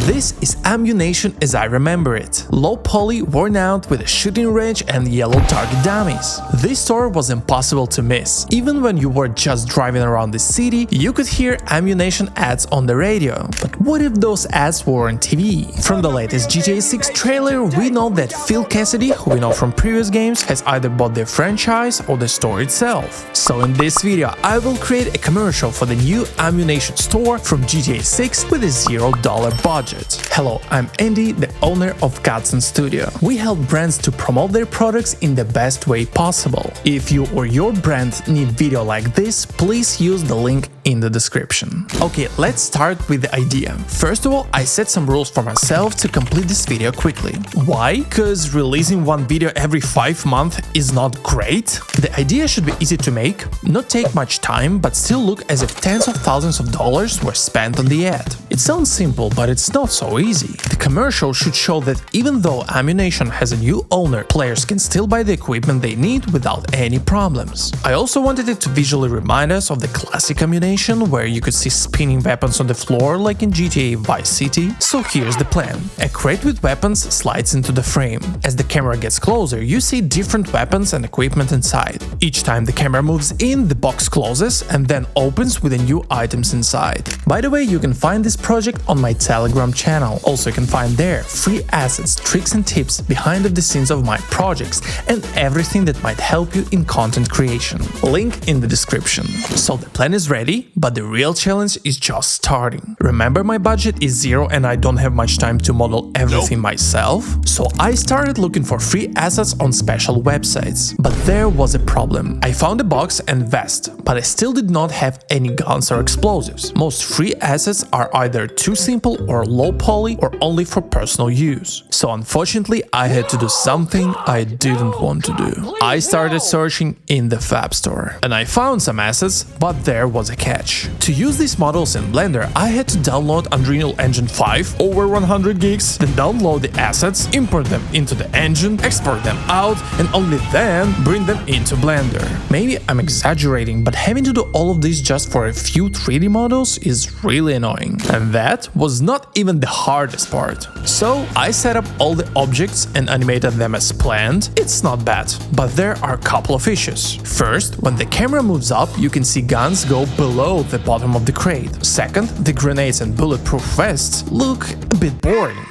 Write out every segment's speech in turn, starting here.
This is AMMU-NATION as I remember it. Low poly, worn out, with a shooting range and yellow target dummies. This store was impossible to miss. Even when you were just driving around the city, you could hear AMMU-NATION ads on the radio. But what if those ads were on TV? From the latest GTA 6 trailer, we know that Phil Cassidy, who we know from previous games, has either bought the franchise or the store itself. So in this video, I will create a commercial for the new AMMU-NATION store from GTA 6 with a $0 budget. Hello, I'm Andy, the owner of Godsend Studio. We help brands to promote their products in the best way possible. If you or your brand need video like this, please use the link in the description. Okay, let's start with the idea. First of all, I set some rules for myself to complete this video quickly. Why? Because releasing one video every 5 months is not great. The idea should be easy to make, not take much time, but still look as if tens of thousands of dollars were spent on the ad. It sounds simple, but it's not so easy. The commercial should show that even though AMMU-NATION has a new owner, players can still buy the equipment they need without any problems. I also wanted it to visually remind us of the classic AMMU-NATION, where you could see spinning weapons on the floor like in GTA Vice City. So here's the plan. A crate with weapons slides into the frame. As the camera gets closer, you see different weapons and equipment inside. Each time the camera moves in, the box closes and then opens with the new items inside. By the way, you can find this project on my Telegram channel. Also, you can find there free assets, tricks and tips behind the scenes of my projects and everything that might help you in content creation. Link in the description. So the plan is ready, but the real challenge is just starting. Remember, my budget is zero and I don't have much time to model everything myself, so I started looking for free assets on special websites. But there was a problem. I found a box and vest, but I still did not have any guns or explosives. Most free assets are either too simple or low poly or only for personal use. So unfortunately, I had to do something I didn't want to do. I started searching in the Fab Store, and I found some assets, but there was a catch. To use these models in Blender, I had to download Unreal Engine 5 over 100 gigs, then download the assets, import them into the engine, export them out, and only then bring them into Blender. Maybe I'm exaggerating, but having to do all of this just for a few 3D models is really annoying. And that was not even the hardest part. So I set up all the objects and animated them as planned. It's not bad, but there are a couple of issues. First, when the camera moves up, you can see guns go below the bottom of the crate. Second, the grenades and bulletproof vests look a bit boring.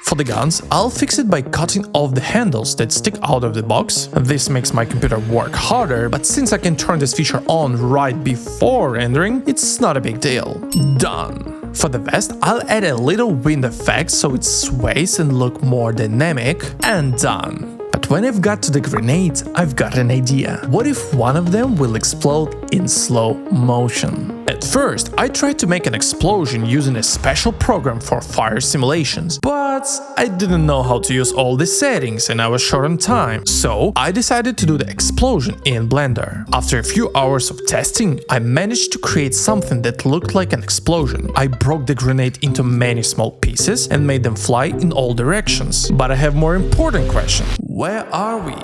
For the guns, I'll fix it by cutting off the handles that stick out of the box. This makes my computer work harder, but since I can turn this feature on right before rendering, it's not a big deal. Done. For the vest, I'll add a little wind effect so it sways and look more dynamic, and done. But when I've got to the grenades, I've got an idea. What if one of them will explode in slow motion? At first, I tried to make an explosion using a special program for fire simulations, but I didn't know how to use all the settings and I was short on time, so I decided to do the explosion in Blender. After a few hours of testing, I managed to create something that looked like an explosion. I broke the grenade into many small pieces and made them fly in all directions. But I have more important question. Where are we?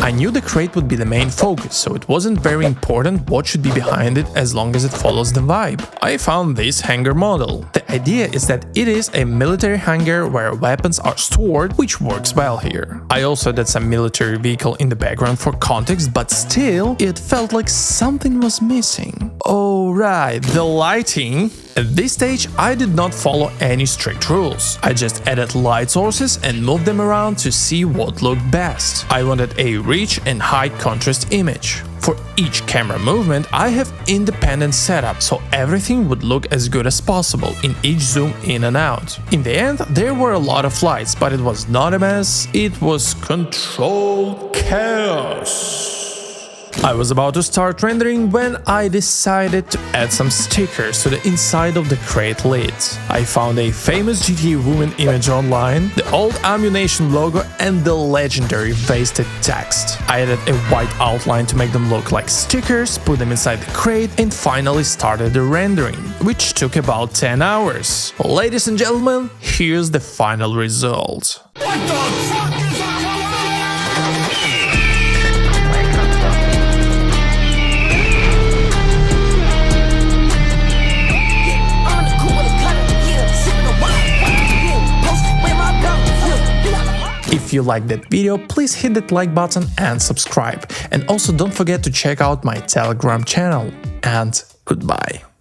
I knew the crate would be the main focus, so it wasn't very important what should be behind it as long as it follows the vibe. I found this hangar model. The idea is that it is a military hangar where weapons are stored, which works well here. I also did some military vehicle in the background for context, but still, it felt like something was missing. Oh right, the lighting. At this stage, I did not follow any strict rules. I just added light sources and moved them around to see what looked best. I wanted a rich and high contrast image. For each camera movement, I have independent setup, so everything would look as good as possible in each zoom in and out. In the end, there were a lot of lights, but it was not a mess, it was controlled chaos. I was about to start rendering when I decided to add some stickers to the inside of the crate lid. I found a famous GTA woman image online, the old AMMU-NATION logo and the legendary pasted text. I added a white outline to make them look like stickers, put them inside the crate and finally started the rendering, which took about 10 hours. Ladies and gentlemen, here's the final result. What the fuck is that? If you liked that video, please hit that like button and subscribe. And also don't forget to check out my Telegram channel. And goodbye.